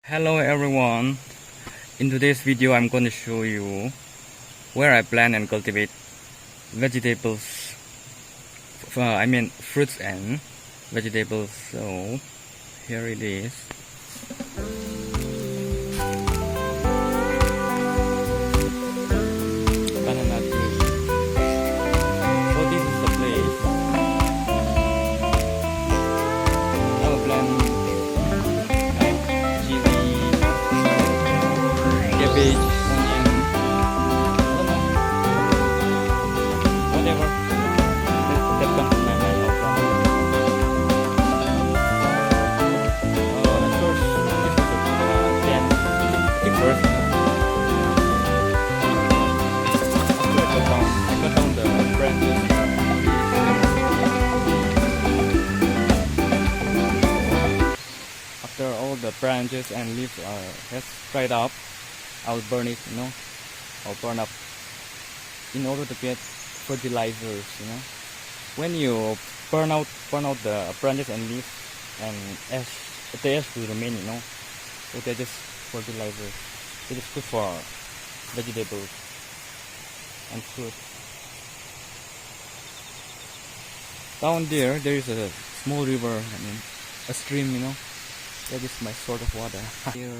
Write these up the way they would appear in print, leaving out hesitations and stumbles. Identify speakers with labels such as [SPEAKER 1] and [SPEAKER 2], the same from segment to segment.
[SPEAKER 1] Hello everyone, in today's video I'm going to show you where I plant and cultivate vegetables, fruits and vegetables. So here it is. Banana tree. So this is the place. I will plant cabbage, onion, whatever that comes to my mind. At first, this is a plant. At first, after I cut down the branches. After all the branches and leaves has dried up, I'll burn it, I'll burn up in order to get fertilizers, When you burn out the branches and leaves and the ash will remain, so they're just fertilizers. It is good for vegetables and fruit. Down there is a small river, a stream, That is my source of water. Here.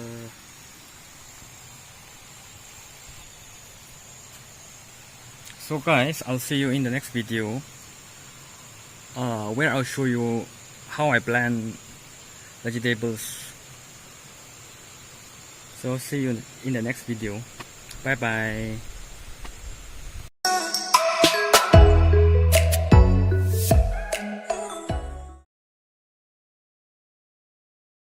[SPEAKER 1] So guys, I'll see you in the next video where I'll show you how I plant vegetables. So see you in the next video. Bye bye.